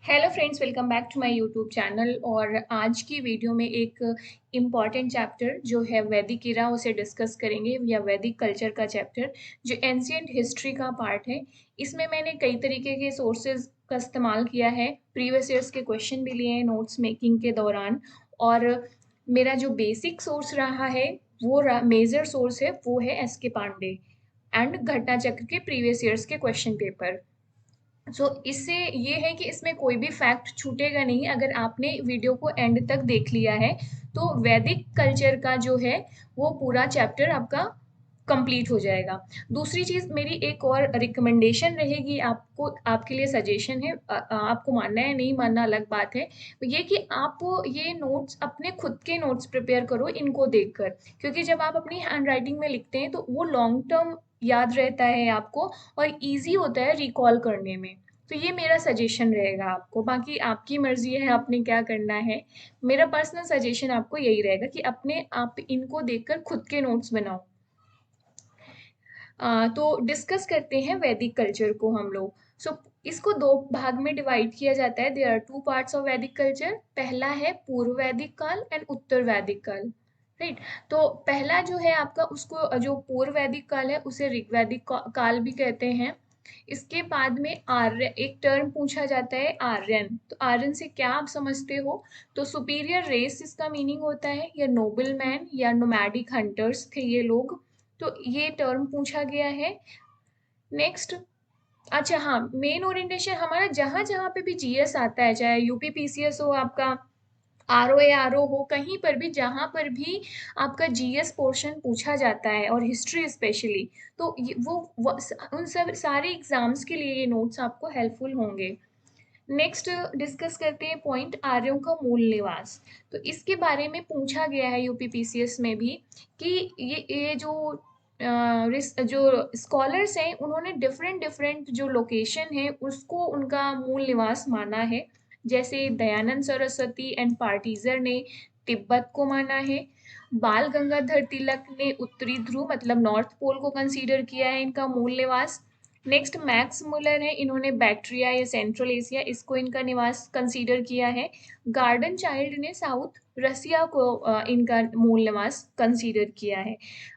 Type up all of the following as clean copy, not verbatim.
Hello friends, welcome back to my YouTube channel. और आज की वीडियो में एक इम्पॉर्टेंट चैप्टर जो है वैदिक इरा उसे डिस्कस करेंगे, या वैदिक कल्चर का चैप्टर जो एंशियंट हिस्ट्री का पार्ट है। इसमें मैंने कई तरीके के सोर्सेज का इस्तेमाल किया है, प्रीवियस ईयर्स के क्वेश्चन भी लिए हैं नोट्स मेकिंग के दौरान। और मेरा जो बेसिक सोर्स रहा है, वो मेजर सोर्स है, वो है एस के पांडे एंड घटना चक्र के प्रीवियस ईयर्स के क्वेश्चन पेपर। इससे ये है कि इसमें कोई भी फैक्ट छूटेगा नहीं अगर आपने वीडियो को एंड तक देख लिया है। तो वैदिक कल्चर का जो है वो पूरा चैप्टर आपका कंप्लीट हो जाएगा। दूसरी चीज, मेरी एक और रिकमेंडेशन रहेगी आपको, आपके लिए सजेशन है, आपको मानना है नहीं मानना अलग बात है। ये कि आप ये नोट्स अपने खुद के नोट्स प्रिपेयर करो इनको देखकर, क्योंकि जब आप अपनी हैंड राइटिंग में लिखते हैं तो वो लॉन्ग टर्म याद रहता है आपको और इजी होता है रिकॉल करने में। तो ये मेरा सजेशन रहेगा आपको, बाकी आपकी मर्जी है आपने क्या करना है। मेरा पर्सनल सजेशन आपको यही रहेगा कि अपने आप इनको देखकर खुद के नोट्स बनाओ। तो डिस्कस करते हैं वैदिक कल्चर को हम लोग। इसको दो भाग में डिवाइड किया जाता है। There are two parts of Vedic culture. पहला है पूर्व वैदिक काल एंड उत्तर वैदिक काल। राइट। तो पहला जो है आपका, उसको जो पूर्व वैदिक काल है उसे ऋग्वैदिक काल भी कहते हैं। इसके बाद में आर्य एक टर्म पूछा जाता है, आर्यन। तो आर्यन से क्या आप समझते हो? तो सुपीरियर रेस इसका मीनिंग होता है, या नोबल मैन या नोमैडिक हंटर्स थे ये लोग। तो ये टर्म पूछा गया है। नेक्स्ट, अच्छा हाँ, मेन ओरिएंटेशन हमारा जहां जहां पे भी जीएस आता है, चाहे यूपी पीसीएस हो आपका, आरओ या आरओ हो, कहीं पर भी जहां पर भी आपका जीएस पोर्शन पूछा जाता है और हिस्ट्री स्पेशली, तो उन सब सारे एग्जाम्स के लिए ये नोट्स आपको हेल्पफुल होंगे। नेक्स्ट डिस्कस करते हैं पॉइंट, आर्यों का मूल निवास। तो इसके बारे में पूछा गया है यूपी पीसीएस में भी कि ये जो स्कॉलर्स हैं उन्होंने डिफरेंट डिफरेंट जो लोकेशन है उसको उनका मूल निवास माना है। जैसे दयानंद सरस्वती एंड पार्टीजर ने तिब्बत को माना है। बाल गंगाधर तिलक ने उत्तरी ध्रुव मतलब नॉर्थ पोल को कंसीडर किया है इनका मूल निवास। नेक्स्ट मैक्स मुलर है, इन्होंने बैक्ट्रिया या सेंट्रल एशिया इसको इनका निवास कंसीडर किया है। गार्डन चाइल्ड ने साउथ रसिया को इनका मूल निवास कंसीडर किया है।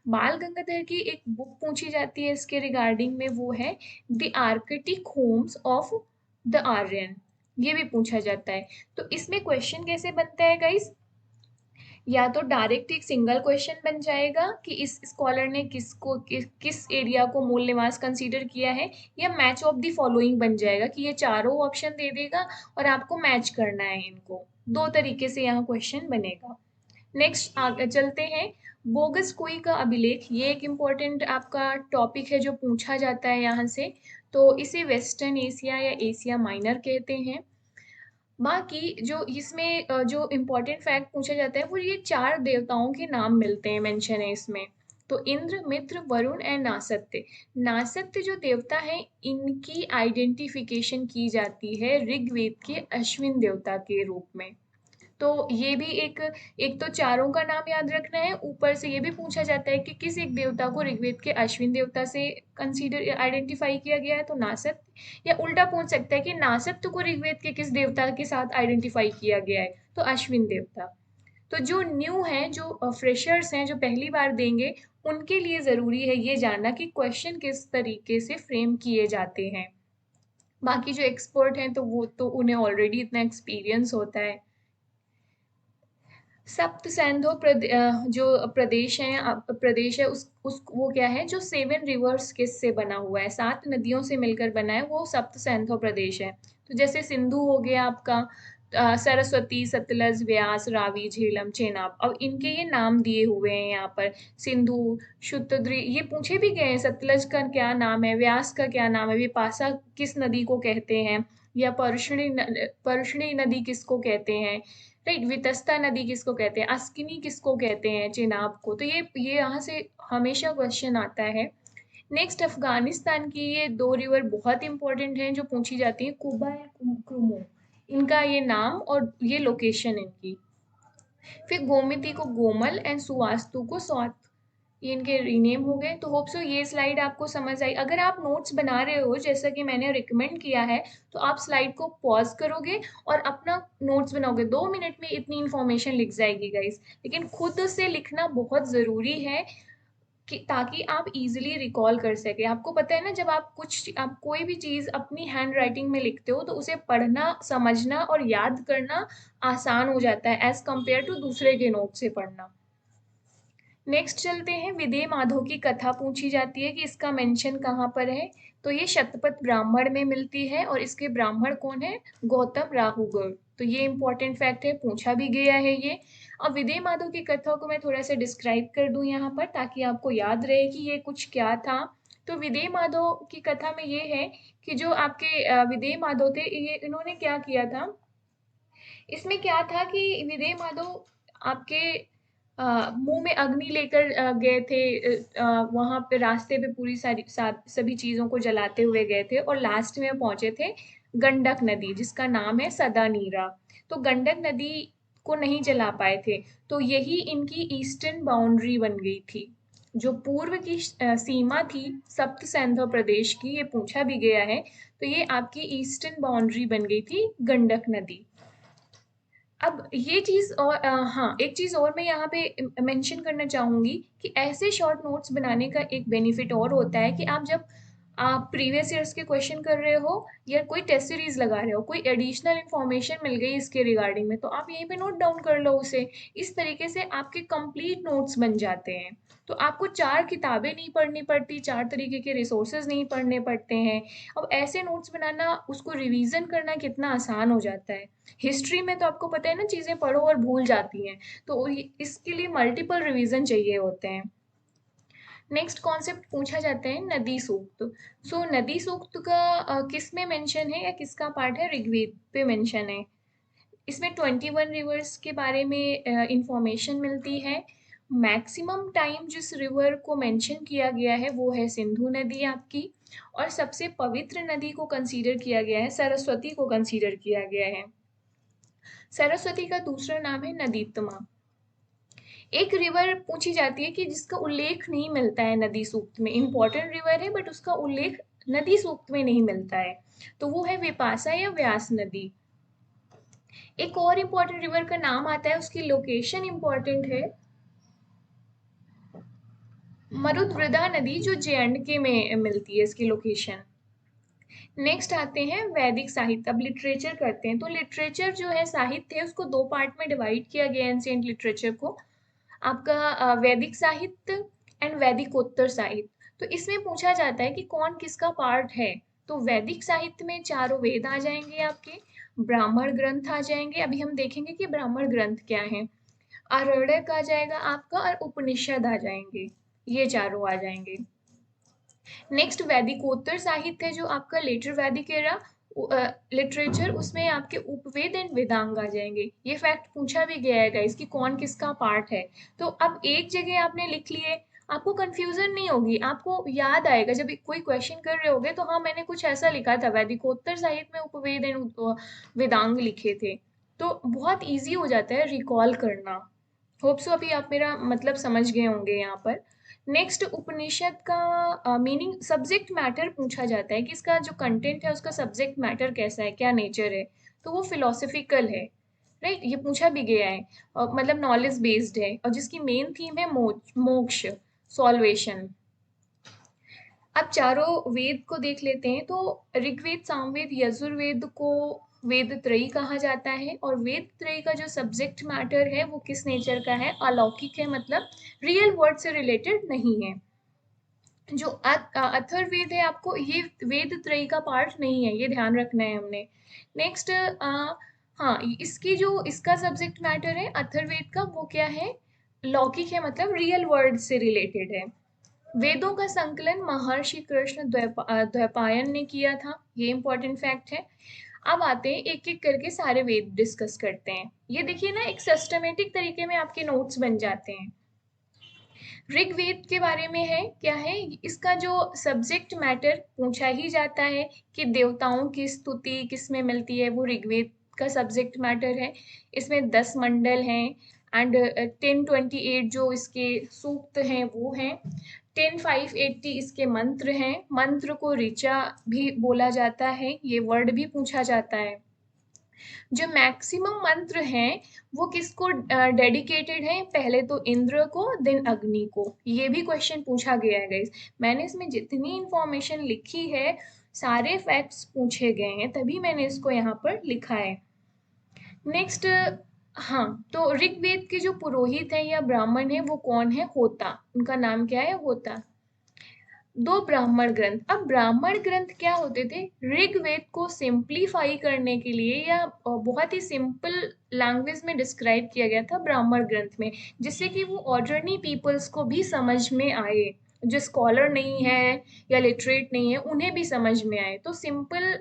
बाल गंगाधर की एक बुक पूछी जाती है इसके रिगार्डिंग में, वो है the Arctic homes of the Aryan. ये भी पूछा जाता है। तो इसमें क्वेश्चन कैसे बनता है गाइस? या तो डायरेक्ट एक सिंगल क्वेश्चन बन जाएगा कि इस स्कॉलर ने किस एरिया को मूल निवास कंसीडर किया है, या मैच ऑफ द फॉलोइंग बन जाएगा कि ये चारों ऑप्शन दे देगा और आपको मैच करना है इनको। दो तरीके से यहाँ क्वेश्चन बनेगा। नेक्स्ट आगे चलते हैं, बोगस कुई का अभिलेख। ये एक इम्पोर्टेंट आपका टॉपिक है जो पूछा जाता है यहाँ से। तो इसे वेस्टर्न एशिया या एशिया माइनर कहते हैं। बाकी जो इसमें जो इम्पोर्टेंट फैक्ट पूछा जाता है, वो ये चार देवताओं के नाम मिलते हैं, मेंशन है इसमें। तो इंद्र, मित्र, वरुण एंड नासत्य। नासत्य जो देवता है, इनकी आइडेंटिफिकेशन की जाती है ऋग्वेद के अश्विन देवता के रूप में। तो ये भी एक एक तो चारों का नाम याद रखना है, ऊपर से ये भी पूछा जाता है कि किस एक देवता को ऋग्वेद के अश्विन देवता से कंसीडर आइडेंटिफाई किया गया है, तो नासत्य। या उल्टा पूछ सकता है कि नासत्य को ऋग्वेद के किस देवता के साथ आइडेंटिफाई किया गया है, तो अश्विन देवता। तो जो न्यू है, जो फ्रेशर्स हैं, जो पहली बार देंगे, उनके लिए जरूरी है ये जानना कि क्वेश्चन किस तरीके से फ्रेम किए जाते हैं। बाकी जो एक्सपर्ट हैं तो वो तो उन्हें ऑलरेडी इतना एक्सपीरियंस होता है। सप्त सैंधो जो प्रदेश है उस वो क्या है, जो सेवन रिवर्स किससे बना हुआ है, सात नदियों से मिलकर बना है, वो सप्त सैंधो प्रदेश है। तो जैसे सिंधु हो गया आपका, सरस्वती, सतलज, व्यास, रावी, झेलम, चेनाब। अब इनके ये नाम दिए हुए हैं यहाँ पर। सिंधु, शुतद्री, ये पूछे भी गए हैं, सतलज का क्या नाम है, व्यास का क्या नाम है, विपाशा किस नदी को कहते हैं, या परशुणी नदी किसको कहते हैं, राइट, वितस्ता नदी किसको कहते हैं, अस्किनी किसको कहते हैं, चेनाब को। तो ये यहाँ से हमेशा क्वेश्चन आता है। नेक्स्ट, अफगानिस्तान की ये दो रिवर बहुत इंपॉर्टेंट हैं जो पूछी जाती हैं, कुबा या क्रुमो, इनका ये नाम और ये लोकेशन इनकी। फिर गोमती को गोमल एंड सुवास्तु को स्वात। ये इनके रीनेम हो गए। तो होप सो ये स्लाइड आपको समझ आई। अगर आप नोट्स बना रहे हो जैसा कि मैंने रिकमेंड किया है, तो आप स्लाइड को पॉज करोगे और अपना नोट्स बनाओगे। 2 मिनट में इतनी इन्फॉर्मेशन लिख जाएगी गाइस, लेकिन खुद से लिखना बहुत ज़रूरी है कि ताकि आप इजीली रिकॉल कर सके। आपको पता है ना, जब आप कोई भी चीज़ अपनी हैंड राइटिंग में लिखते हो तो उसे पढ़ना, समझना और याद करना आसान हो जाता है एज कम्पेयर टू दूसरे के नोट से पढ़ना। नेक्स्ट चलते हैं, विदेह माधव की कथा पूछी जाती है कि इसका मेंशन कहाँ पर है। तो ये शतपथ ब्राह्मण में मिलती है और इसके ब्राह्मण कौन है? गौतम राहुगढ़। तो ये इंपॉर्टेंट फैक्ट है, पूछा भी गया है ये। अब विदेह माधव की कथा को मैं थोड़ा सा डिस्क्राइब कर दूं यहाँ पर, ताकि आपको याद रहे कि ये कुछ क्या था। तो विदेह माधव की कथा में ये है कि जो आपके विदेह माधव थे, ये इन्होंने क्या किया था, इसमें क्या था कि विदेह माधव आपके मुंह में अग्नि लेकर गए थे, वहां पे रास्ते पे पूरी सभी चीजों को जलाते हुए गए थे और लास्ट में पहुंचे थे गंडक नदी, जिसका नाम है सदा नीरा। तो गंडक नदी को नहीं जला पाए थे, तो यही इनकी ईस्टर्न बाउंड्री बन गई थी। जो पूर्व की सीमा थी सप्त सैंधव प्रदेश की, ये पूछा भी गया है। तो ये आपकी ईस्टर्न बाउंड्री बन गई थी गंडक नदी। अब ये चीज़ और हाँ, एक चीज़ और मैं यहाँ पे मेंशन करना चाहूँगी कि ऐसे शॉर्ट नोट्स बनाने का एक बेनिफिट और होता है कि आप जब आप प्रीवियस ईयर्स के क्वेश्चन कर रहे हो या कोई टेस्ट सीरीज लगा रहे हो, कोई एडिशनल इन्फॉर्मेशन मिल गई इसके रिगार्डिंग में, तो आप यहीं पे नोट डाउन कर लो उसे। इस तरीके से आपके कंप्लीट नोट्स बन जाते हैं। तो आपको 4 किताबें नहीं पढ़नी पड़ती, 4 तरीके के रिसोर्सेज नहीं पढ़ने पड़ते हैं। अब ऐसे नोट्स बनाना, उसको रिवीजन करना कितना आसान हो जाता है। हिस्ट्री में तो आपको पता है ना, चीज़ें पढ़ो और भूल जाती हैं, तो इसके लिए मल्टीपल रिवीजन चाहिए होते हैं। नेक्स्ट कॉन्सेप्ट पूछा जाता है नदी सूक्त। सो नदी सूक्त का किस में मेंशन है या किसका पार्ट है? ऋग्वेद पे मेंशन है। इसमें 21 रिवर्स के बारे में इंफॉर्मेशन मिलती है। मैक्सिमम टाइम जिस रिवर को मेंशन किया गया है वो है सिंधु नदी आपकी, और सबसे पवित्र नदी को कंसीडर किया गया है, सरस्वती को कंसीडर किया गया है। सरस्वती का दूसरा नाम है नदीतमा। एक रिवर पूछी जाती है कि जिसका उल्लेख नहीं मिलता है नदी सूक्त में, इंपॉर्टेंट रिवर है बट उसका उल्लेख नदी सूक्त में नहीं मिलता है, तो वो है विपासा या व्यास नदी। एक और इम्पोर्टेंट रिवर का नाम आता है, उसकी लोकेशन इम्पोर्टेंट है, मरुद्वृदा नदी, जो जे&के में मिलती है, इसकी लोकेशन। नेक्स्ट आते हैं वैदिक साहित्य। अब लिटरेचर करते हैं। तो लिटरेचर जो है, साहित्य है, उसको 2 पार्ट में डिवाइड किया गया है एंशिएंट लिटरेचर को। आपका वैदिक साहित्य एंड वैदिकोत्तर साहित्य। तो इसमें पूछा जाता है कि कौन किसका पार्ट है। तो वैदिक साहित्य में चारों वेद आ जाएंगे आपके, ब्राह्मण ग्रंथ आ जाएंगे, अभी हम देखेंगे कि ब्राह्मण ग्रंथ क्या है, आरण्यक आ जाएगा आपका, और उपनिषद आ जाएंगे, ये चारों आ जाएंगे। नेक्स्ट वैदिकोत्तर साहित्य है, जो आपका लेटर वैदिक एरा लिटरेचर, उसमें आपके उपवेद एंड वेदांग आ जाएंगे। ये फैक्ट पूछा भी गया है गाइस कि कौन किसका पार्ट है। तो अब एक जगह आपने लिख लिए, आपको कंफ्यूजन नहीं होगी, आपको याद आएगा जब कोई क्वेश्चन कर रहे होगे तो हाँ, मैंने कुछ ऐसा लिखा था, वैदिकोत्तर साहित्य में उपवेद एंड वेदांग लिखे थे। तो बहुत ईजी हो जाता है रिकॉल करना। होप सो अभी आप मेरा मतलब समझ गए होंगे यहाँ पर। नेक्स्ट उपनिषद का मीनिंग, सब्जेक्ट मैटर पूछा जाता है कि इसका जो कंटेंट है उसका सब्जेक्ट मैटर कैसा है, क्या नेचर है। तो वो फिलोसफिकल है, राइट, ये पूछा भी गया है। मतलब नॉलेज बेस्ड है, और जिसकी मेन थीम है मोक्ष, सॉल्वेशन। अब चारों वेद को देख लेते हैं। तो ऋग्वेद, सामवेद, यजुर्वेद को वेद त्रयी कहा जाता है, और वेद त्रयी का जो सब्जेक्ट मैटर है वो किस नेचर का है? अलौकिक है, मतलब रियल वर्ल्ड से रिलेटेड नहीं है। जो अथर्ववेद है आपको, ये वेद त्रयी का पार्ट नहीं है, ये ध्यान रखना है हमने। नेक्स्ट हाँ, इसकी जो इसका सब्जेक्ट मैटर है अथर्ववेद का, वो क्या है? लौकिक है, मतलब रियल वर्ल्ड से रिलेटेड है। वेदों का संकलन महर्षि कृष्ण द्वैपायन ने किया था, ये इंपॉर्टेंट फैक्ट है। अब आते हैं एक एक करके सारे वेद डिस्कस करते हैं। ये देखिए ना, एक सिस्टमेटिक तरीके में आपके नोट्स बन जाते हैं। ऋग्वेद के बारे में है, क्या है इसका जो सब्जेक्ट मैटर पूछा ही जाता है कि देवताओं की स्तुति किस में मिलती है, वो ऋग्वेद का सब्जेक्ट मैटर है। इसमें 10 मंडल हैं, एंड 1028 जो इसके सूक्त हैं वो हैं। 10580 इसके मंत्र हैं। मंत्र को ऋचा भी बोला जाता है, ये वर्ड भी पूछा जाता है। जो मैक्सिमम मंत्र हैं वो किसको डेडिकेटेड है? पहले तो इंद्र को, देन अग्नि को। ये भी क्वेश्चन पूछा गया है गाइस। मैंने इसमें जितनी इंफॉर्मेशन लिखी है सारे फैक्ट्स पूछे गए हैं, तभी मैंने इसको यहाँ पर लिखा है। नेक्स्ट, हाँ, तो ऋग्वेद के जो पुरोहित हैं या ब्राह्मण हैं वो कौन है? होता। उनका नाम क्या है? होता। दो ब्राह्मण ग्रंथ। अब ब्राह्मण ग्रंथ क्या होते थे? ऋग्वेद को सिंप्लीफाई करने के लिए या बहुत ही सिंपल लैंग्वेज में डिस्क्राइब किया गया था ब्राह्मण ग्रंथ में, जिससे कि वो ऑर्डिनरी पीपल्स को भी समझ में आए, जो स्कॉलर नहीं है या लिटरेट नहीं है उन्हें भी समझ में आए। तो सिंपल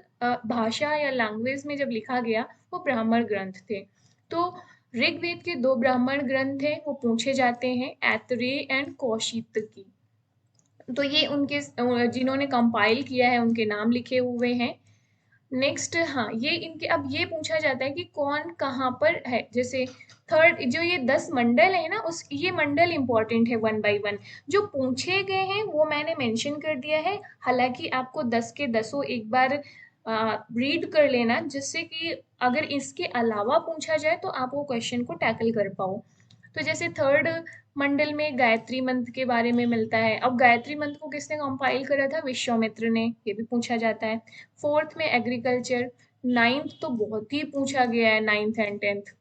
भाषा या लैंग्वेज में जब लिखा गया वो ब्राह्मण ग्रंथ थे। तो ऋग्वेद के दो ब्राह्मण ग्रंथ हैं, वो पूछे जाते हैं, ऐतरेय एंड कौशितकी। तो ये उनके जिन्होंने कंपाइल किया है उनके नाम लिखे हुए हैं। नेक्स्ट, हाँ, ये इनके, अब ये पूछा जाता है कि कौन कहाँ पर है। जैसे थर्ड, जो ये 10 मंडल है ना, उस ये मंडल इंपॉर्टेंट है, वन बाय वन जो पूछे गए हैं वो मैंने मेंशन कर दिया है। हालांकि आपको 10 के 10 एक बार रीड कर लेना, जिससे कि अगर इसके अलावा पूछा जाए तो आप वो क्वेश्चन को टैकल कर पाओ। तो जैसे थर्ड मंडल में गायत्री मंत्र के बारे में मिलता है। अब गायत्री मंत्र को किसने कंपाइल करा था? विश्वामित्र ने, ये भी पूछा जाता है। फोर्थ में एग्रीकल्चर। नाइन्थ तो बहुत ही पूछा गया है, नाइन्थ एंड 10th।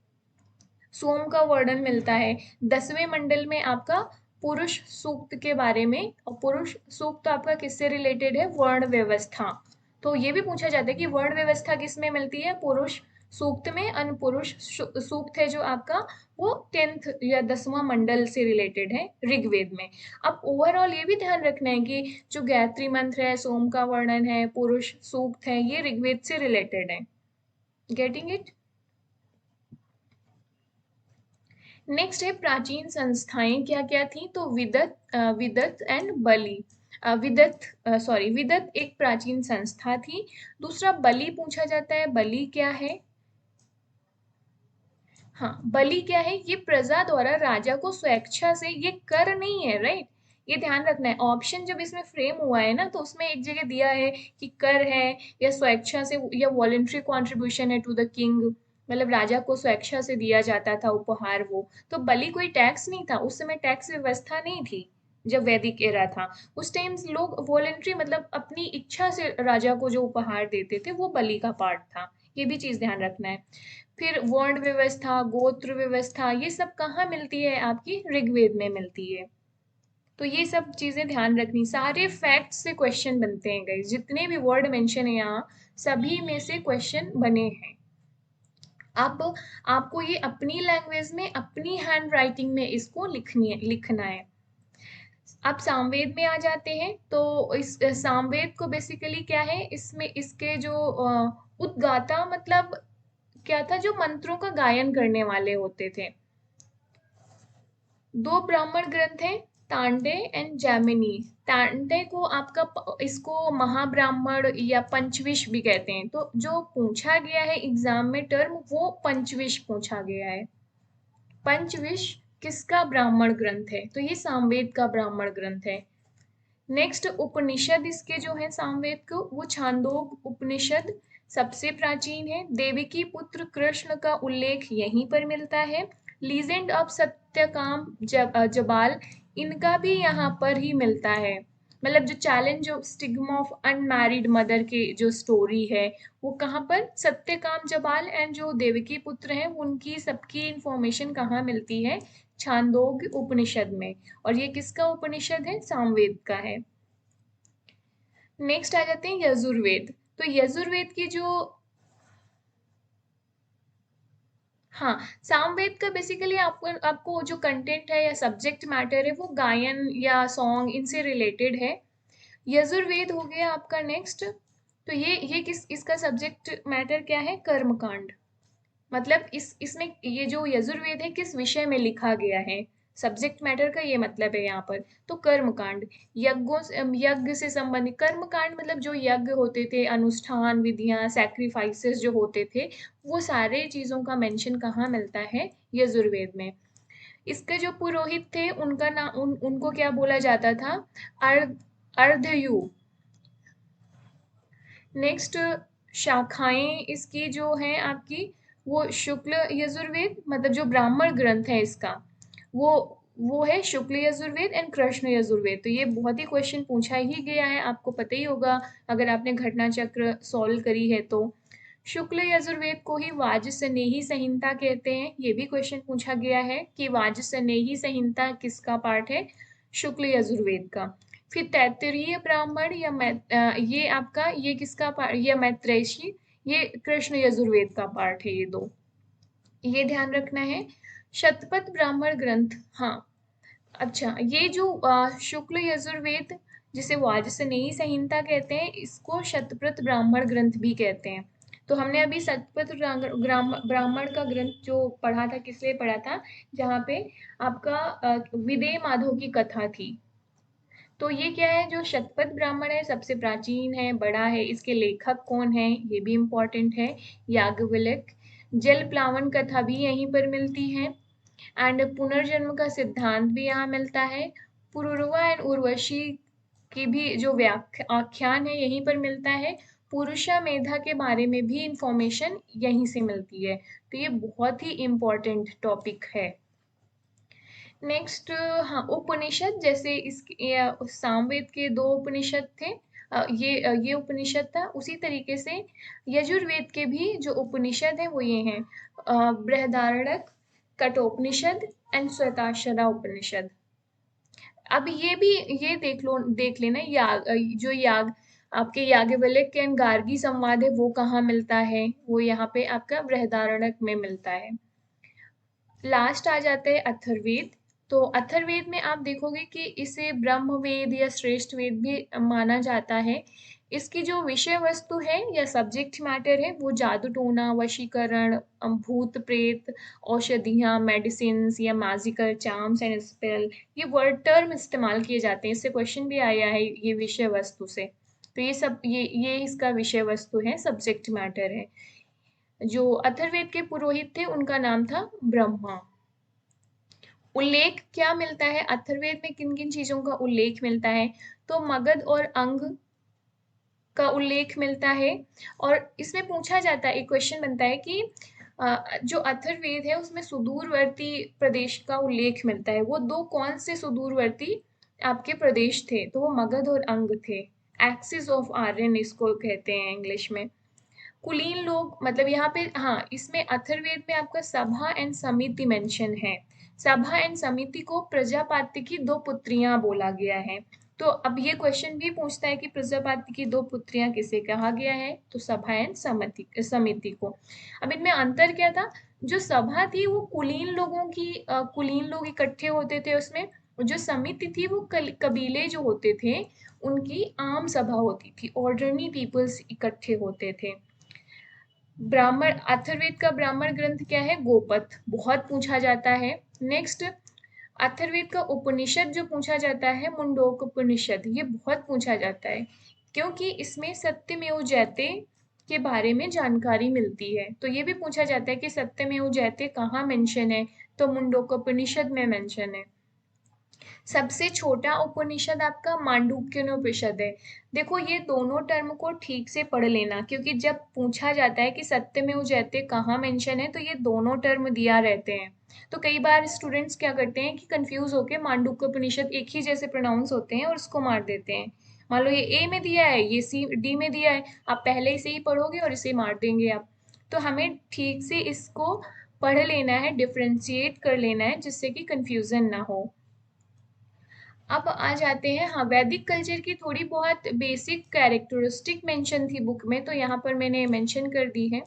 सोम का वर्णन मिलता है। 10वें मंडल में आपका पुरुष सूक्त के बारे में, और पुरुष सूक्त आपका किससे रिलेटेड है? वर्ण व्यवस्था। तो ये भी पूछा जाता है कि वर्ण व्यवस्था किस में मिलती है? पुरुष सूक्त में। अनपुरुष सूक्त है जो आपका, वो 10th या 10वां मंडल से रिलेटेड है ऋग्वेद में। अब ओवरऑल ये भी ध्यान रखना है कि जो गायत्री मंत्र है, सोम का वर्णन है, पुरुष सूक्त है, ये ऋग्वेद से रिलेटेड है। Getting it? नेक्स्ट है प्राचीन संस्थाएं क्या क्या थी? तो विदत एंड बलि। विदत एक प्राचीन संस्था थी। दूसरा बलि पूछा जाता है, बलि क्या है? हाँ, बलि क्या है? ये प्रजा द्वारा राजा को स्वेच्छा से, ये कर नहीं है, राइट? ये ध्यान रखना है। ऑप्शन जब इसमें फ्रेम हुआ है ना, तो उसमें एक जगह दिया है कि कर है या स्वेच्छा से या वॉलेंट्री कॉन्ट्रीब्यूशन है टू द किंग, मतलब राजा को स्वेच्छा से दिया जाता था उपहार वो। तो बलि कोई टैक्स नहीं था, उस समय टैक्स व्यवस्था नहीं थी जब वैदिक एरा था। उस टाइम लोग वॉलेंट्री, मतलब अपनी इच्छा से राजा को जो उपहार देते थे वो बलि का पार्ट था। ये भी चीज ध्यान रखना है। फिर वर्ण व्यवस्था, गोत्र व्यवस्था, ये सब कहाँ मिलती है? आपकी ऋग्वेद में मिलती है। तो ये सब चीजें ध्यान रखनी। सारे फैक्ट से क्वेश्चन बनते हैं गाइस, जितने भी वर्ड मेंशन है यहाँ सभी में से क्वेश्चन बने हैं। आप आपको ये अपनी लैंग्वेज में, अपनी हैंड राइटिंग में इसको लिखना है। अब सामवेद में आ जाते हैं। तो इस सामवेद को बेसिकली क्या है, इसमें इसके जो उद्गाता मतलब क्या था? जो मंत्रों का गायन करने वाले होते थे। दो ब्राह्मण ग्रंथ हैं, तांडे एंड जैमिनी। तांडे को आपका इसको महाब्राह्मण या पंचविश भी कहते हैं। तो जो पूछा गया है एग्जाम में टर्म, वो पंचविश पूछा गया है। पंचविश किसका ब्राह्मण ग्रंथ है? तो ये सामवेद का ब्राह्मण ग्रंथ है। नेक्स्ट, उपनिषद इसके जो है सामवेद को, वो छांदोग उपनिषद सबसे प्राचीन है। देवकी पुत्र कृष्ण का उल्लेख यहीं पर मिलता है। लीजेंड ऑफ सत्यकाम जबाल, इनका भी यहाँ पर ही मिलता है। मतलब जो challenge of stigma of unmarried mother के जो स्टोरी है वो कहाँ पर? सत्यकाम जबाल एंड जो देवकी पुत्र हैं उनकी सबकी इंफॉर्मेशन कहाँ मिलती है? छांदोग्य उपनिषद में। और ये किसका उपनिषद है? सामवेद का है। नेक्स्ट आ जाते हैं यजुर्वेद। तो यजुर्वेद की जो, हाँ, सामवेद का बेसिकली आपको जो कंटेंट है या सब्जेक्ट मैटर है वो गायन या सॉन्ग इनसे रिलेटेड है। यजुर्वेद हो गया आपका नेक्स्ट। तो ये किस, इसका सब्जेक्ट मैटर क्या है? कर्मकांड। मतलब इसमें ये जो यजुर्वेद है किस विषय में लिखा गया है, सब्जेक्ट मैटर का ये मतलब है यहाँ पर। तो कर्मकांड, यज्ञ से संबंधित कर्मकांड, मतलब जो यज्ञ होते थे, अनुष्ठान विधियां, सैक्रिफाइसेस जो होते थे, वो सारे चीजों का मेंशन कहाँ मिलता है? यजुर्वेद में। इसके जो पुरोहित थे उनका नाम उनको क्या बोला जाता था? अर्धयु। नेक्स्ट, शाखाएं इसकी जो हैं आपकी, वो शुक्ल यजुर्वेद, मतलब जो ब्राह्मण ग्रंथ है इसका, वो वो है शुक्ल यजुर्वेद एंड कृष्ण यजुर्वेद। तो ये बहुत ही क्वेश्चन पूछा ही गया है, आपको पता ही होगा अगर आपने घटना चक्र सॉल्व करी है तो। शुक्ल यजुर्वेद को ही वाजसनेयी संहिता कहते हैं, ये भी क्वेश्चन पूछा गया है कि वाजसनेयी संहिता किसका पार्ट है? शुक्ल यजुर्वेद का। फिर तैत्तिरीय ब्राह्मण या ये आपका ये किसका पार्ट, ये मैत्रेयी, ये कृष्ण यजुर्वेद का पार्ट है, ये दो, ये ध्यान रखना है। शतपथ ब्राह्मण ग्रंथ, हाँ, अच्छा, ये जो शुक्ल यजुर्वेद जिसे वाजसनेयी संहिता कहते हैं, इसको शतपथ ब्राह्मण ग्रंथ भी कहते हैं। तो हमने अभी शतपथ ब्राह्मण का ग्रंथ जो पढ़ा था, किस लिए पढ़ा था? जहाँ पे आपका विदेह माधव की कथा थी। तो ये क्या है, जो शतपथ ब्राह्मण है सबसे प्राचीन है, बड़ा है, इसके लेखक कौन है ये भी इम्पोर्टेंट है, याज्ञवल्क्य। जल प्लावन कथा भी यहीं पर मिलती है, एंड पुनर्जन्म का सिद्धांत भी यहाँ मिलता है। पुरुरवा एंड उर्वशी की भी जो आख्यान है यहीं पर मिलता है। पुरुषा मेधा के बारे में भी इंफॉर्मेशन यहीं से मिलती है। तो ये बहुत ही इम्पोर्टेंट टॉपिक है। नेक्स्ट, हाँ, उपनिषद, जैसे इस सामवेद के दो उपनिषद थे, ये उपनिषद था, उसी तरीके से यजुर्वेद के भी जो उपनिषद है वो ये हैं, बृहदारण्यक, कठोपनिषद एंड श्वेताक्षरा उपनिषद। अब ये भी, ये देख लेना, जो आपके याज्ञवल्क्य एंड गार्गी संवाद है वो कहाँ मिलता है? वो यहाँ पे आपका बृहदारण्यक में मिलता है। लास्ट आ जाता है अथर्ववेद। तो अथर्ववेद में आप देखोगे कि इसे ब्रह्मवेद या श्रेष्ठ वेद भी माना जाता है। इसकी जो विषय वस्तु है या सब्जेक्ट मैटर है वो जादू टोना, वशीकरण, भूत प्रेत, औषधियाँ, मेडिसिन या मैजिकल चार्म्स एंड स्पेल, ये वर्ड टर्म इस्तेमाल किए जाते हैं। इससे क्वेश्चन भी आया है ये विषय वस्तु से। तो ये सब, ये इसका विषय वस्तु है, सब्जेक्ट मैटर है। जो अथर्ववेद के पुरोहित थे उनका नाम था ब्रह्मा। उल्लेख क्या मिलता है अथर्ववेद में, किन किन चीजों का उल्लेख मिलता है? तो मगध और अंग का उल्लेख मिलता है। और इसमें पूछा जाता है, एक क्वेश्चन बनता है कि जो अथर्ववेद है उसमें सुदूरवर्ती प्रदेश का उल्लेख मिलता है, वो दो कौन से सुदूरवर्ती आपके प्रदेश थे? तो वो मगध और अंग थे। एक्सिस ऑफ आर्यन इसको कहते हैं इंग्लिश में। कुलीन लोग, मतलब यहाँ पे, हाँ, इसमें अथर्ववेद में आपका सभा एंड समिति मेंशन है। सभा एंड समिति को प्रजापाति की दो पुत्रियां बोला गया है। तो अब ये क्वेश्चन भी पूछता है कि प्रजापाति की दो पुत्रियां किसे कहा गया है? तो सभा एंड समिति को। अब इनमें अंतर क्या था? जो सभा थी वो कुलीन लोगों की, कुलीन लोग इकट्ठे होते थे उसमें। जो समिति थी वो कबीले जो होते थे उनकी आम सभा होती थी, ऑर्डिनरी पीपल्स इकट्ठे होते थे। ब्राह्मण, अथर्ववेद का ब्राह्मण ग्रंथ क्या है? गोपथ, बहुत पूछा जाता है। नेक्स्ट, अथर्ववेद का उपनिषद जो पूछा जाता है, मुंडोक उपनिषद, ये बहुत पूछा जाता है क्योंकि इसमें सत्यमेव जयते के बारे में जानकारी मिलती है। तो ये भी पूछा जाता है कि सत्यमेव जयते कहाँ मेंशन है? तो मुंडोक उपनिषद में मेंशन है। सबसे छोटा उपनिषद आपका मांडूक्योपनिषद है। देखो ये दोनों टर्म को ठीक से पढ़ लेना, क्योंकि जब पूछा जाता है कि सत्यमेव जयते कहाँ मेंशन है तो ये दोनों टर्म दिया रहते हैं। तो कई बार स्टूडेंट्स क्या करते हैं कि कंफ्यूज होके मांडूक्योपनिषद एक ही जैसे प्रोनाउंस होते हैं और उसको मार देते हैं। मान लो ये ए में दिया है, ये सी डी में दिया है, आप पहले से ही पढ़ोगे और इसे मार देंगे आप। तो हमें ठीक से इसको पढ़ लेना है, डिफ्रेंशिएट कर लेना है, जिससे कि कंफ्यूजन ना हो। अब आ जाते हैं, हाँ, वैदिक कल्चर की थोड़ी बहुत बेसिक कैरेक्टरिस्टिक मेंशन थी बुक में, तो यहाँ पर मैंने मेंशन कर दी है।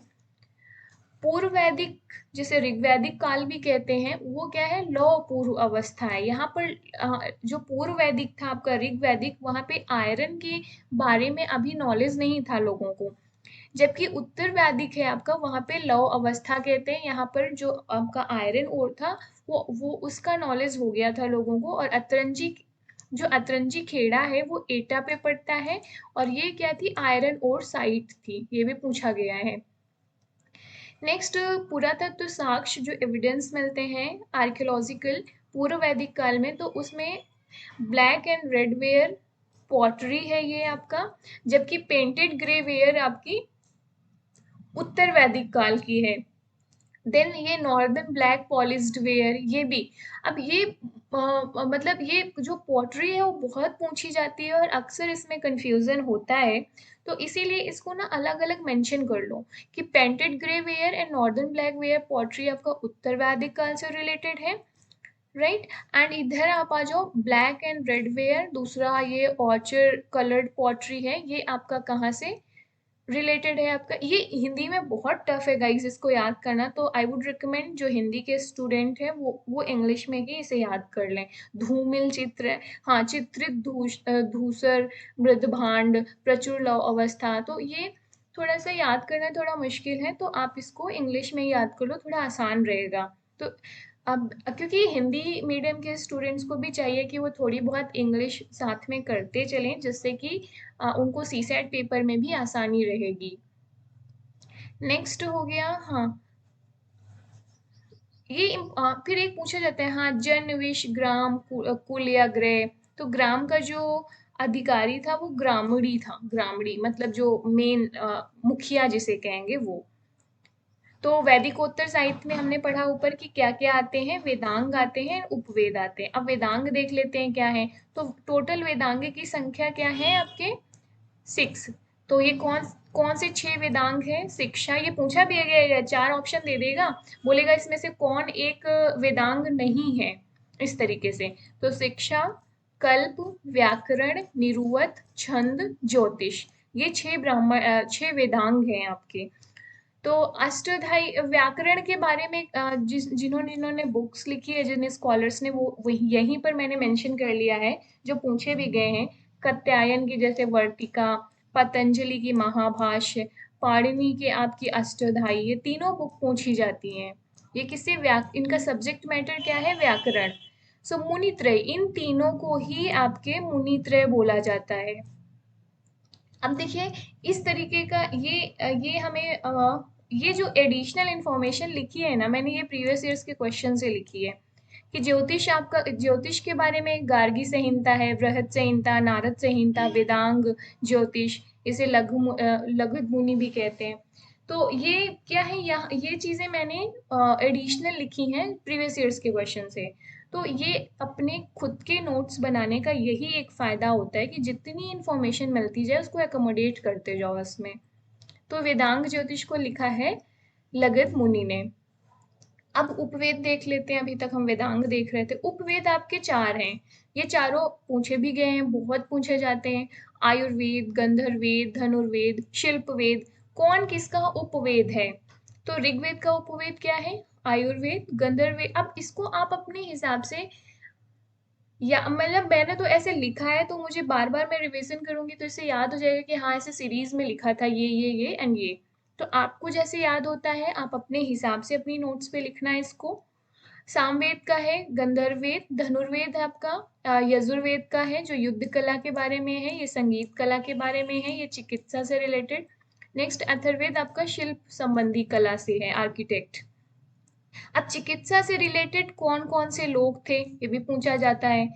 पूर्व वैदिक, जिसे ऋग्वैदिक काल भी कहते हैं, वो क्या है? लौ पूर्व अवस्था है। यहाँ पर जो पूर्व वैदिक था आपका ऋग्वैदिक, वहाँ पे आयरन के बारे में अभी नॉलेज नहीं था लोगों को। जबकि उत्तर वैदिक है आपका, वहाँ पे लौ अवस्था कहते हैं। यहाँ पर जो आपका आयरन ओर था वो उसका नॉलेज हो गया था लोगों को। और अतरंजी, जो अतरंजी खेड़ा है वो एटा पे पड़ता है, और ये क्या थी? आयरन ओर साइट थी, ये भी पूछा गया है। नेक्स्ट, पुरातत्व साक्ष्य जो एविडेंस मिलते हैं आर्कियोलॉजिकल पूर्व वैदिक काल में, तो उसमें black and red ware pottery है ये आपका, जबकि पेंटेड ग्रे वेयर आपकी उत्तर वैदिक काल की है। देन ये नॉर्दर्न ब्लैक पॉलिश्ड वेयर, ये भी। अब ये मतलब ये जो पॉटरी है वो बहुत पूछी जाती है और अक्सर इसमें कंफ्यूजन होता है, तो इसीलिए इसको ना अलग अलग मेंशन कर लो कि painted grey ware and northern black ware pottery आपका उत्तर वैदिक काल से रिलेटेड है, राइट। एंड इधर आप आ जाओ, ब्लैक एंड रेड वेयर, दूसरा ये ऑर्चर कलर्ड पॉटरी है, ये आपका कहाँ से रिलेटेड है आपका। ये हिंदी में बहुत टफ है गाइस इसको याद करना, तो आई वुड रिकमेंड जो हिंदी के स्टूडेंट हैं वो इंग्लिश में ही इसे याद कर लें। धूमिल चित्र, हाँ, चित्रित धूसर मृदभांड प्रचुर लव अवस्था, तो ये थोड़ा सा याद करना थोड़ा मुश्किल है, तो आप इसको इंग्लिश में ही याद कर लो, थोड़ा आसान रहेगा। तो अब क्योंकि हिंदी मीडियम के स्टूडेंट्स को भी चाहिए कि वो थोड़ी बहुत इंग्लिश साथ में करते चलें, जिससे कि उनको सीसैट पेपर में भी आसानी रहेगी। नेक्स्ट हो गया, हाँ, ये फिर एक पूछा जाता है, हाँ, जन विश ग्राम कुल या ग्रह, तो ग्राम का जो अधिकारी था वो ग्रामणी था, ग्रामणी मतलब जो मेन मुखिया जिसे कहेंगे वो। तो वैदिकोत्तर साहित्य में हमने पढ़ा ऊपर कि क्या क्या आते हैं, वेदांग आते हैं, उपवेद आते हैं। अब वेदांग देख लेते हैं क्या है, तो टोटल वेदांग की संख्या क्या है आपके 6। तो ये कौन कौन से 6 वेदांग है? शिक्षा, ये पूछा भी गया है, 4 ऑप्शन दे देगा, बोलेगा इसमें से कौन एक वेदांग नहीं है, इस तरीके से। तो शिक्षा, कल्प, व्याकरण, निरुक्त, छंद, ज्योतिष, ये 6 वेदांग हैं आपके। तो अष्टधाई व्याकरण के बारे में जिन्होंने जिन्होंने बुक्स लिखी है, जिन स्कॉलर्स ने, वो वही यहीं पर मैंने मेंशन कर लिया है, जो पूछे भी गए हैं। कात्यायन की जैसे वर्तिका, पतंजलि की महाभाष्य, पाणिनि के आपकी अष्टधाई, ये तीनों बुक पूछी जाती हैं। ये किससे इनका सब्जेक्ट मैटर क्या है? व्याकरण। सो मुनित्रय, इन तीनों को ही आपके मुनित्रय बोला जाता है। अब देखिए, इस तरीके का ये हमें ये जो एडिशनल इंफॉर्मेशन लिखी है ना, मैंने ये प्रीवियस ईयर्स के क्वेश्चन से लिखी है कि ज्योतिष, आपका ज्योतिष के बारे में गार्गी संहिता है, बृहद संहिता, नारद संहिता, वेदांग ज्योतिष, इसे लघु मुनि भी कहते हैं। तो ये क्या है, यहाँ ये चीजें मैंने एडिशनल लिखी हैं प्रीवियस ईयर्स के क्वेश्चन से। तो ये अपने खुद के नोट्स बनाने का यही एक फायदा होता है कि जितनी इंफॉर्मेशन मिलती जाए उसको एकोमोडेट करते जाओ इसमें। तो वेदांग ज्योतिष को लिखा है लगत मुनि ने। अब उपवेद देख लेते हैं, अभी तक हम वेदांग देख रहे थे। उपवेद आपके 4 हैं, ये चारों पूछे भी गए हैं, बहुत पूछे जाते हैं। आयुर्वेद, गंधर्वेद, धनुर्वेद, शिल्पवेद, कौन किसका उपवेद है? तो ऋग्वेद का उपवेद क्या है? आयुर्वेद, गंधर्वेद। अब इसको आप अपने हिसाब से, या मतलब मैंने तो ऐसे लिखा है, तो मुझे बार बार मैं रिवीजन करूंगी तो इससे याद हो जाएगा कि हाँ, ऐसे सीरीज में लिखा था ये एंड ये। तो आपको जैसे याद होता है आप अपने हिसाब से अपनी नोट्स पे लिखना है इसको। सामवेद का है, गंधर्ववेद, धनुर्वेद है आपका, यजुर्वेद का है जो युद्ध कला के बारे में है, ये संगीत कला के बारे में है, ये चिकित्सा से रिलेटेड। नेक्स्ट अथर्ववेद आपका शिल्प संबंधी कला से है, आर्किटेक्ट। अब चिकित्सा से रिलेटेड कौन कौन से लोग थे ये भी पूछा जाता है,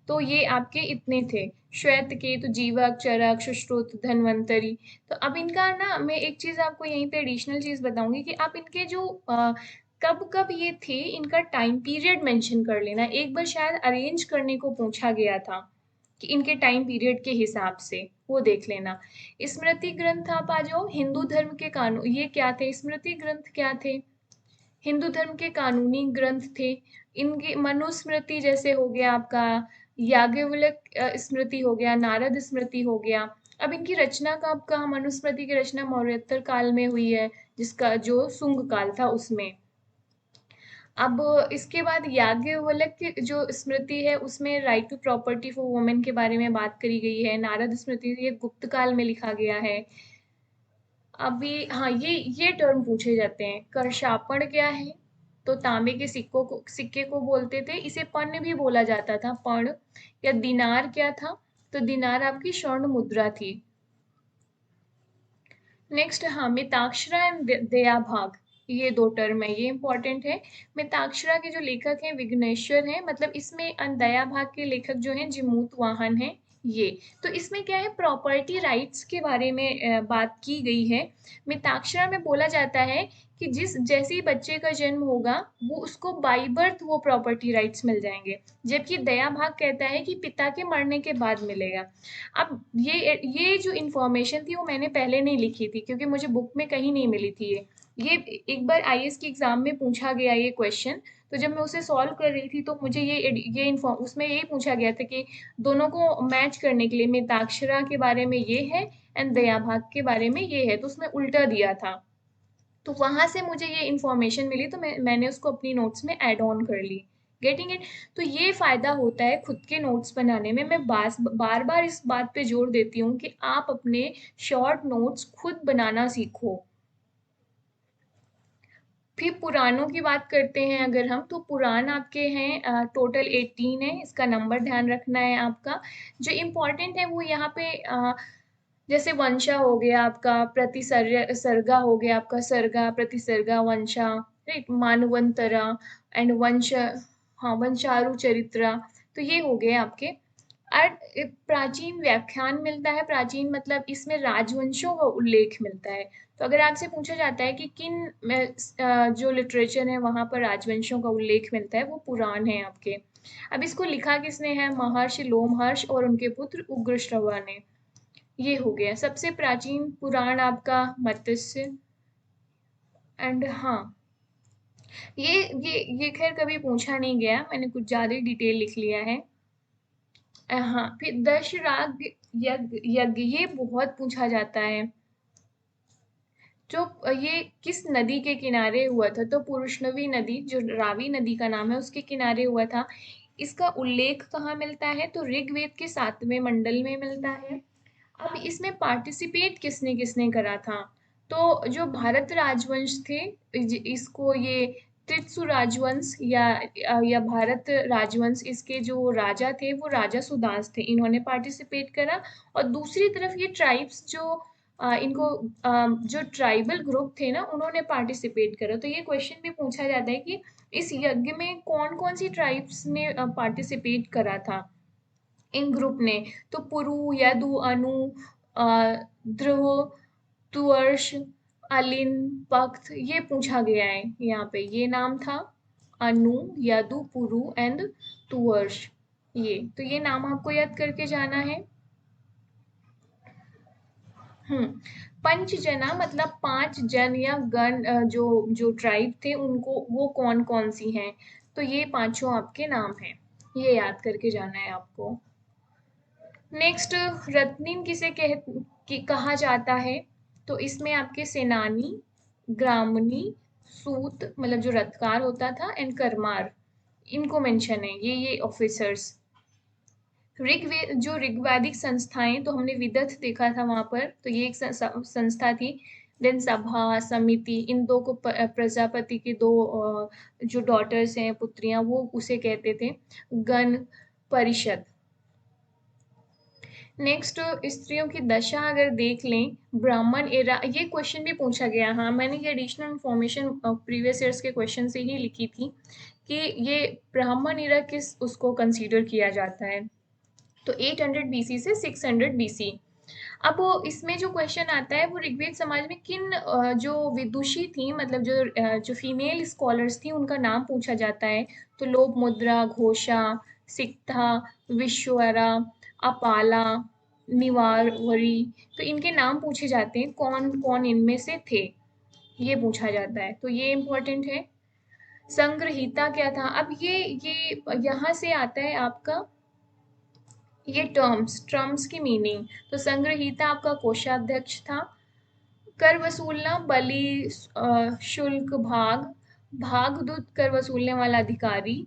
तो ये आपके इतने थे, श्वेत केतु, जीवक, चरक, सुश्रुत, धन्वंतरी। तो अब इनका ना, मैं एक चीज आपको यहीं पे एडिशनल चीज बताऊंगी कि आप इनके जो कब कब ये थे, इनका टाइम पीरियड मेंशन कर लेना। एक बार शायद अरेंज करने को पूछा गया था कि इनके टाइम पीरियड के हिसाब से, वो देख लेना। स्मृति ग्रंथ आप आ जाओ, हिंदू धर्म के कानून, ये क्या थे स्मृति ग्रंथ, क्या थे? हिंदू धर्म के कानूनी ग्रंथ थे। इनके मनुस्मृति जैसे हो गया आपका, याज्ञवल्क स्मृति हो गया, नारद स्मृति हो गया। अब इनकी रचना का आपका, मनुस्मृति की रचना मौर्योत्तर काल में हुई है, जिसका जो शुंग काल था उसमें। अब इसके बाद याज्ञवल्क की जो स्मृति है उसमें right to property for women के बारे में बात करी गई है। नारद स्मृति ये गुप्त काल में लिखा गया है। अभी हाँ, ये टर्म पूछे जाते हैं। करशापण क्या है? तो तांबे के सिक्के को बोलते थे, इसे पर्ण भी बोला जाता था, पर्ण। या दिनार क्या था? तो दिनार आपकी स्वर्ण मुद्रा थी। नेक्स्ट, हाँ, मिताक्षरा एंड दया भाग, ये 2 टर्म है, ये इम्पोर्टेंट है। मिताक्षरा के जो लेखक हैं विघ्नेश्वर हैं, मतलब इसमें दया भाग के लेखक जो हैं जिमूत वाहन हैं ये। तो इसमें क्या है, प्रॉपर्टी राइट्स के बारे में बात की गई है। मिताक्षरा में बोला जाता है कि जिस जैसे ही बच्चे का जन्म होगा वो उसको बाई बर्थ वो प्रॉपर्टी राइट्स मिल जाएंगे, जबकि दया भाग कहता है कि पिता के मरने के बाद मिलेगा। अब ये जो इंफॉर्मेशन थी वो मैंने पहले नहीं लिखी थी, क्योंकि मुझे बुक में कहीं नहीं मिली थी ये एक बार आईएएस के एग्जाम में पूछा गया ये क्वेश्चन। तो जब मैं उसे सॉल्व कर रही थी तो मुझे ये इन्फॉर्म उसमें यही पूछा गया था कि दोनों को मैच करने के लिए मिताक्षरा के बारे में ये है एंड दया भाग के बारे में ये है, तो उसमें उल्टा दिया था। तो वहां से मुझे ये इन्फॉर्मेशन मिली, तो मैंने उसको अपनी नोट्स में ऐड ऑन कर ली। Getting it. तो ये फायदा होता है खुद के नोट्स बनाने में। मैं बार बार इस बात पे जोर देती हूँ कि आप अपने शॉर्ट नोट्स खुद बनाना सीखो। फिर पुराणों की बात करते हैं अगर हम, तो पुराण आपके हैं टोटल 18 है, इसका नंबर ध्यान रखना है आपका। जो इम्पोर्टेंट है वो यहाँ पे जैसे वंशा हो गया आपका, सर्गा हो गया आपका, सर्गा प्रतिसर्गा वंशा, राइट, मानवंतरा एंड वंश, हाँ वंशारु चरित्रा। तो ये हो गए आपके। और प्राचीन व्याख्यान मिलता है, प्राचीन मतलब इसमें राजवंशों का उल्लेख मिलता है। तो अगर आपसे पूछा जाता है कि किन जो लिटरेचर है वहां पर राजवंशों का उल्लेख मिलता है, वो पुराण है आपके। अब इसको लिखा किसने है, महर्षि लोमहर्ष और उनके पुत्र उग्रश्रवा ने। ये हो गया सबसे प्राचीन पुराण आपका मत्स्य। एंड हाँ, ये खैर कभी पूछा नहीं गया, मैंने कुछ ज्यादा ही डिटेल लिख लिया है। हाँ, फिर दशराग यज्ञ यज्ञ ये बहुत पूछा जाता है। जो ये किस नदी के किनारे हुआ था, तो पुरुषनवी नदी जो रावी नदी का नाम है उसके किनारे हुआ था। इसका उल्लेख कहाँ मिलता है, तो ऋग्वेद के 7वें मंडल में मिलता है। अब इसमें पार्टिसिपेट किसने किसने करा था, तो जो भारत राजवंश थे, इसको ये त्रित्सु राजवंश या भारत राजवंश, इसके जो राजा थे वो राजा सुदास थे, इन्होंने पार्टिसिपेट करा। और दूसरी तरफ ये ट्राइब्स जो इनको जो ट्राइबल ग्रुप थे ना उन्होंने पार्टिसिपेट करा। तो ये क्वेश्चन भी पूछा जाता है कि इस यज्ञ में कौन कौन सी ट्राइब्स ने पार्टिसिपेट करा था इन ग्रुप ने। तो पुरु, यदु, अनु, ध्रुव, तुअर्श, अलिन, पख्त, ये पूछा गया है यहाँ पे। ये नाम था अनु, यदु, पुरु एंड तुअर्श। ये तो ये नाम आपको याद करके जाना है। हम्म। पंच जना मतलब 5 जन या गण, जो जो ट्राइब थे उनको, वो कौन कौन सी हैं, तो ये पांचों आपके नाम हैं। ये याद करके जाना है आपको। नेक्स्ट, रत्निन किसे कहा जाता है, तो इसमें आपके सेनानी, ग्रामनी, सूत मतलब जो रथकार होता था एंड करमार, इनको मेंशन है, ये ऑफिसर्स। ऋग्वेद जो ऋग्वैदिक संस्थाएं, तो हमने विदथ देखा था वहां पर, तो ये एक संस्था थी। देन सभा, समिति, इन दो को प्रजापति की दो जो डॉटर्स हैं, पुत्रियां, वो उसे कहते थे। गण, परिषद। नेक्स्ट, स्त्रियों की दशा अगर देख लें, ब्राह्मण एरा, ये क्वेश्चन भी पूछा गया। हाँ, मैंने ये एडिशनल इंफॉर्मेशन प्रीवियस ईयर्स के क्वेश्चन से ही लिखी थी कि ये ब्राह्मण एरा किस उसको कंसीडर किया जाता है, तो 800 बीसी से 600 बीसी। अब वो इसमें जो क्वेश्चन आता है वो ऋग्वेद समाज में किन जो विदुषी थी, मतलब जो फीमेल स्कॉलर्स थी उनका नाम पूछा जाता है। तो लोभ मुद्रा, घोषा, सिक्था, विश्वरा, अपाला, निवारवरी, तो इनके नाम पूछे जाते हैं, कौन कौन इनमें से थे, ये पूछा जाता है। तो ये इम्पोर्टेंट है। संग्रहीता क्या था, अब ये यहाँ से आता है आपका ये टर्म्स की मीनिंग। तो संग्रहीता आपका कोषाध्यक्ष था। कर वसूलना, बलि, शुल्क, भागदूत, कर वसूलने वाला अधिकारी।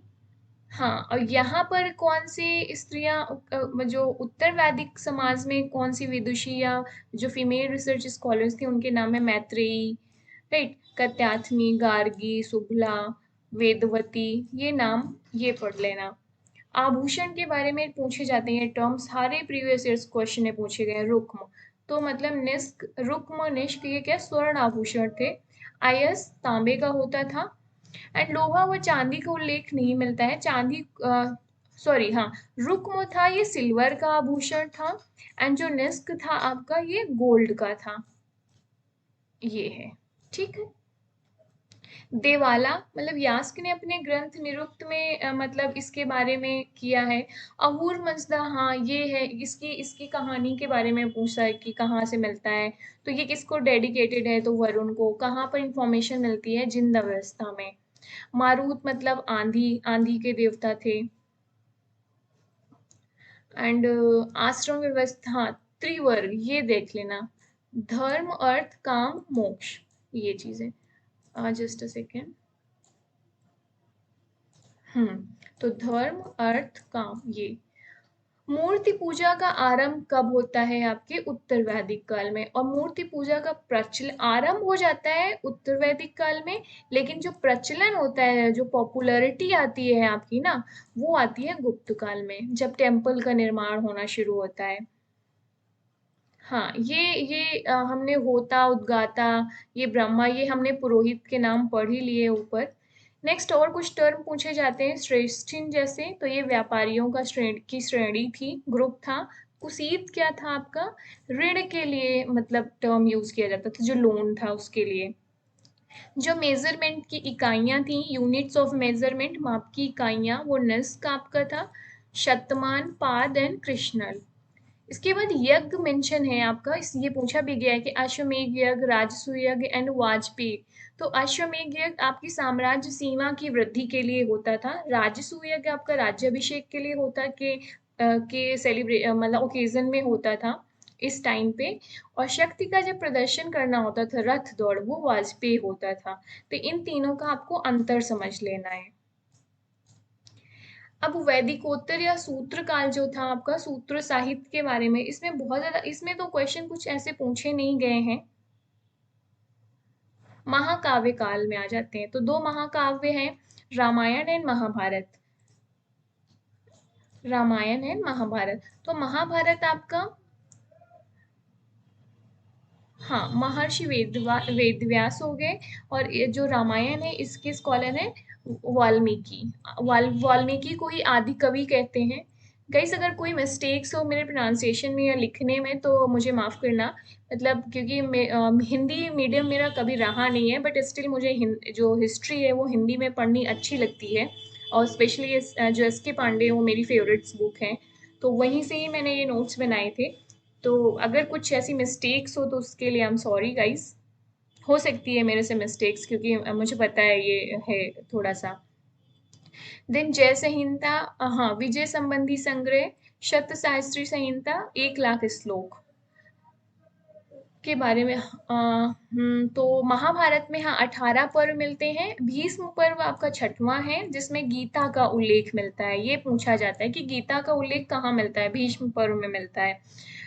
हाँ, और यहाँ पर कौन सी स्त्रियां, जो उत्तर वैदिक समाज में कौन सी विदुषी या जो फीमेल रिसर्च स्कॉलर्स थी उनके नाम है मैत्रेयी, राइट, कत्याथनी, गार्गी, सुबला, वेदवती, ये नाम ये पढ़ लेना। आभूषण के बारे में पूछे जाते हैं टर्म्स, सारे प्रीवियस ईयर्स क्वेश्चन में पूछे गए हैं। रुक्म, तो मतलब निष्क, रुक्म, निष्क, ये क्या स्वर्ण आभूषण थे। आयस तांबे का होता था। एंड लोहा व चांदी का उल्लेख नहीं मिलता है। चांदी सॉरी हाँ, रुक्म था ये सिल्वर का आभूषण था। एंड जो निस्क था आपका ये गोल्ड का था। ये है, ठीक है। देवाला मतलब यास्क ने अपने ग्रंथ निरुक्त में मतलब इसके बारे में किया है। अहूर मजदा, हाँ ये है, इसकी इसकी कहानी के बारे में पूछा है कि कहाँ से मिलता है। तो ये किसको डेडिकेटेड है, तो वरुण को। कहाँ पर इंफॉर्मेशन मिलती है, जिंद अवस्था में। मारुत मतलब आंधी, आंधी के देवता थे। एंड आश्रम व्यवस्था, हाँ, त्रिवर्ग ये देख लेना, धर्म अर्थ काम मोक्ष, ये चीजें। Just a second. तो धर्म अर्थ काम ये। मूर्ति पूजा का आरंभ कब होता है आपके उत्तर वैदिक काल में। और मूर्ति पूजा का प्रचलन आरंभ हो जाता है उत्तर वैदिक काल में, लेकिन जो प्रचलन होता है, जो पॉपुलैरिटी आती है आपकी ना, वो आती है गुप्त काल में, जब टेम्पल का निर्माण होना शुरू होता है। हाँ, ये हमने होता उद्गाता, ये ब्रह्मा, ये हमने पुरोहित के नाम पढ़ ही लिए ऊपर। नेक्स्ट और कुछ टर्म पूछे जाते हैं श्रेष्ठिन जैसे, तो ये व्यापारियों का श्रेणी थी, ग्रुप था। कुसीत क्या था आपका, ऋण के लिए मतलब टर्म यूज किया जाता था, जो लोन था उसके लिए। जो मेजरमेंट की इकाइयां थी, यूनिट्स ऑफ मेजरमेंट, माप की इकाइयां, वो निस्क आपका था। शतमान, पाद एंड कृष्णल। इसके बाद यज्ञ मेंशन है आपका, इस ये पूछा भी गया है कि अश्वमेध यज्ञ, राजसूय यज्ञ एंड वाजपेयी। तो अश्वमेध यज्ञ आपकी साम्राज्य सीमा की वृद्धि के लिए होता था। राजसूय यज्ञ आपका राज्याभिषेक के लिए होता के सेलिब्रेट मतलब ओकेजन में होता था इस टाइम पे। और शक्ति का जब प्रदर्शन करना होता था, रथ दौड़, वो वाजपेयी होता था। तो इन तीनों का आपको अंतर समझ लेना है। अब वैदिकोत्तर या सूत्र काल जो था आपका, सूत्र साहित्य के बारे में, इसमें बहुत ज्यादा, इसमें तो क्वेश्चन कुछ ऐसे पूछे नहीं गए हैं। महाकाव्य काल में आ जाते हैं, तो दो महाकाव्य हैं, रामायण एंड महाभारत। रामायण एंड महाभारत। तो महाभारत आपका, हाँ, महर्षि वेदव्यास हो गए। और ये जो रामायण है, इसके स्कॉलर है वाल्मीकि। वाल्मीकि को ही आदि कवि कहते हैं। गाइस, अगर कोई मिस्टेक्स हो मेरे प्रोनाउंसिएशन में या लिखने में तो मुझे माफ करना। मतलब क्योंकि हिंदी मीडियम मेरा कभी रहा नहीं है, बट स्टिल मुझे जो हिस्ट्री है वो हिंदी में पढ़नी अच्छी लगती है। और स्पेशली जो एस के पांडे, वो मेरी फेवरेट्स बुक हैं। तो वहीं से ही मैंने ये नोट्स बनाए थे। तो अगर कुछ ऐसी मिस्टेक्स हो तो उसके लिए आई एम सॉरी गाइस। हो सकती है मेरे से मिस्टेक्स, क्योंकि मुझे पता है ये है थोड़ा सा। देन जय संहिता, हाँ, विजय संबंधी संग्रह, शत सहस्त्री संहिता, 1 लाख श्लोक के बारे में। तो महाभारत में हाँ 18 पर्व मिलते हैं। भीष्म पर्व आपका छठवां है, जिसमें गीता का उल्लेख मिलता है। ये पूछा जाता है कि गीता का उल्लेख कहाँ मिलता है, भीष्म पर्व में मिलता है।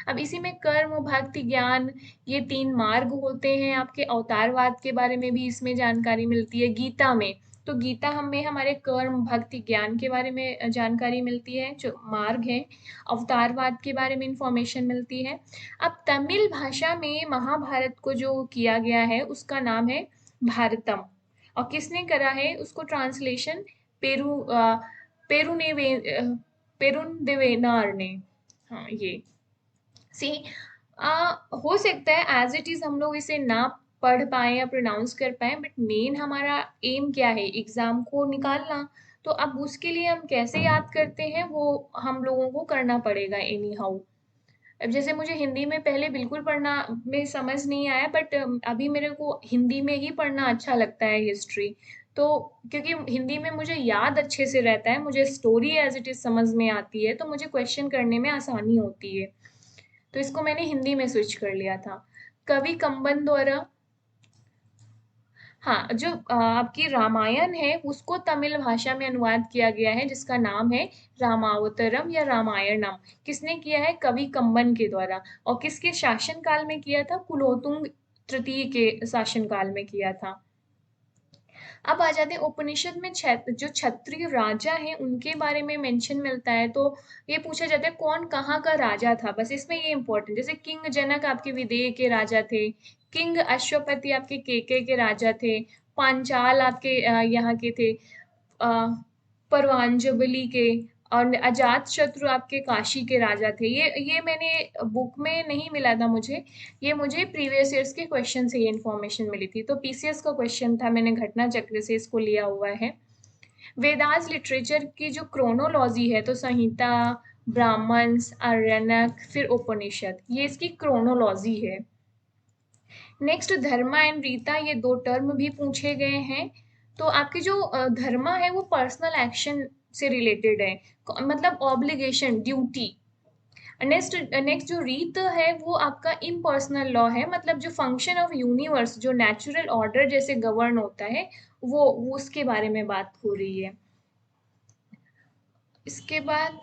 अब इसी में कर्म, भक्ति, ज्ञान, ये 3 मार्ग होते हैं आपके। अवतारवाद के बारे में भी इसमें जानकारी मिलती है गीता में। तो गीता हमें हमारे कर्म, भक्ति, ज्ञान के बारे में जानकारी मिलती है, जो मार्ग है। अवतारवाद के बारे में इंफॉर्मेशन मिलती है। अब तमिल भाषा में महाभारत को जो किया गया है उसका नाम है भारतम। और किसने करा है उसको ट्रांसलेशन, पेरू पेरुनेवे पेरुनदेवेनार ने। हाँ, ये सी हो सकता है एज इट इज हम लोग इसे ना पढ़ पाए या प्रोनाउंस कर पाए, बट मेन हमारा एम क्या है, एग्जाम को निकालना। तो अब उसके लिए हम कैसे याद करते हैं वो हम लोगों को करना पड़ेगा एनी हाउ। अब जैसे मुझे हिंदी में पहले बिल्कुल पढ़ना में समझ नहीं आया, बट अभी मेरे को हिंदी में ही पढ़ना अच्छा लगता है हिस्ट्री। तो क्योंकि हिंदी में मुझे याद अच्छे से रहता है, मुझे स्टोरी एज इट इज समझ में आती है, तो मुझे क्वेश्चन करने में आसानी होती है। तो इसको मैंने हिंदी में स्विच कर लिया था। कवि कंबन द्वारा, हाँ, जो आपकी रामायण है उसको तमिल भाषा में अनुवाद किया गया है, जिसका नाम है रामावतरम या रामायणम। किसने किया है, कवि कंबन के द्वारा। और किसके शासन काल में किया था, कुलोतुंग तृतीय के शासन काल में किया था। अब आ जाते हैं उपनिषद में, जो क्षत्रिय राजा हैं उनके बारे में मेंशन मिलता है। तो ये पूछा जाता है कौन कहाँ का राजा था, बस इसमें ये इंपॉर्टेंट, जैसे किंग जनक आपके विदेह के राजा थे। किंग अश्वपति आपके के राजा थे, पांचाल आपके यहाँ के थे, परवांजबली के, और अजात शत्रु आपके काशी के राजा थे। ये मैंने बुक में नहीं मिला था मुझे, ये मुझे प्रीवियस ईयर्स के क्वेश्चन से ये इन्फॉर्मेशन मिली थी। तो पीसीएस का क्वेश्चन था, मैंने घटना चक्र से इसको लिया हुआ है। वेदास लिटरेचर की जो क्रोनोलॉजी है, तो संहिता, ब्राह्मण्स, आर्यनक, फिर उपनिषद, ये इसकी क्रोनोलॉजी है। नेक्स्ट धर्मा एंड रीता, ये दो टर्म भी पूछे गए हैं। तो आपके जो धर्मा है वो पर्सनल एक्शन से रिलेटेड है, मतलब ऑब्लिगेशन, ड्यूटी। नेक्स्ट नेक्स्ट जो रीत है वो आपका इम्पर्सनल लॉ है, मतलब जो फंक्शन ऑफ यूनिवर्स, जो नेचुरल ऑर्डर जैसे गवर्न होता है, वो उसके बारे में बात हो रही है। इसके बाद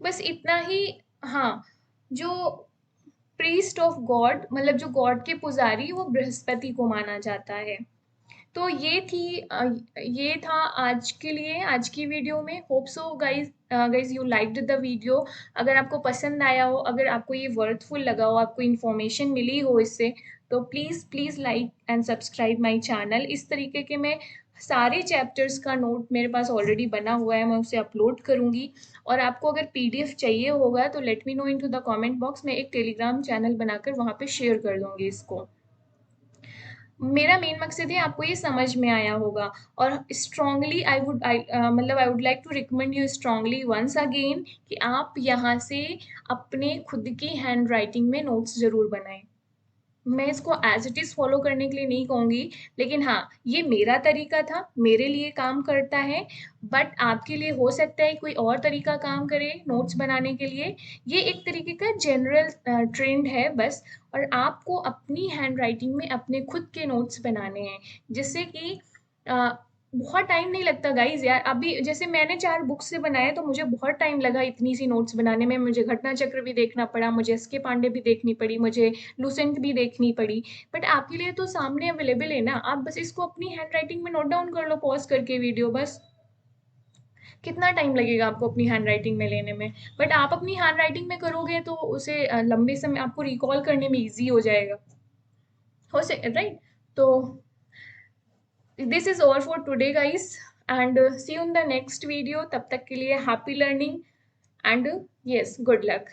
बस इतना ही। हाँ, जो प्रीस्ट ऑफ गॉड, मतलब जो गॉड के पुजारी, वो बृहस्पति को माना जाता है। तो ये था आज के लिए, आज की वीडियो में। Hope so guys you liked the video. अगर आपको पसंद आया हो, अगर आपको ये वर्थफुल लगा हो, आपको इन्फॉर्मेशन मिली हो इससे, तो please please like and subscribe my channel. इस तरीके के मैं सारे चैप्टर्स का नोट मेरे पास ऑलरेडी बना हुआ है, मैं उसे अपलोड करूँगी। और आपको अगर पीडीएफ चाहिए होगा तो let me know in to the comment box, मैं एक टेलीग्राम चैनल बनाकर वहाँ पे शेयर कर दूँगी इसको। मेरा मेन मकसद है आपको ये समझ में आया होगा। और स्ट्रांगली मतलब I would like to recommend you strongly once again कि आप यहाँ से अपने खुद की हैंड राइटिंग में नोट्स ज़रूर बनाएं। मैं इसको एज इट इज़ फॉलो करने के लिए नहीं कहूँगी, लेकिन हाँ, ये मेरा तरीका था, मेरे लिए काम करता है। बट आपके लिए हो सकता है कोई और तरीका काम करे नोट्स बनाने के लिए। ये एक तरीके का जनरल ट्रेंड है बस। और आपको अपनी हैंड राइटिंग में अपने खुद के नोट्स बनाने हैं, जिससे कि बहुत टाइम नहीं लगता गाइज यार। अभी जैसे मैंने 4 बुक्स से बनाया, तो मुझे बहुत टाइम लगा इतनी सी नोट्स बनाने में। मुझे घटना चक्र भी देखना पड़ा, मुझे एस.के. पांडे भी देखनी पड़ी, मुझे लुसेंट भी देखनी पड़ी। बट आपके लिए तो सामने अवेलेबल है ना, आप बस इसको अपनी हैंड राइटिंग में नोट डाउन कर लो, पॉज करके वीडियो। बस कितना टाइम लगेगा आपको अपनी हैंड राइटिंग में लेने में। बट आप अपनी हैंड राइटिंग में करोगे तो उसे लंबे समय आपको रिकॉल करने में ईजी हो जाएगा, हो सके, राइट? तो this is all for today guys, and see you in the next video. तब तक के लिए happy learning and yes, good luck.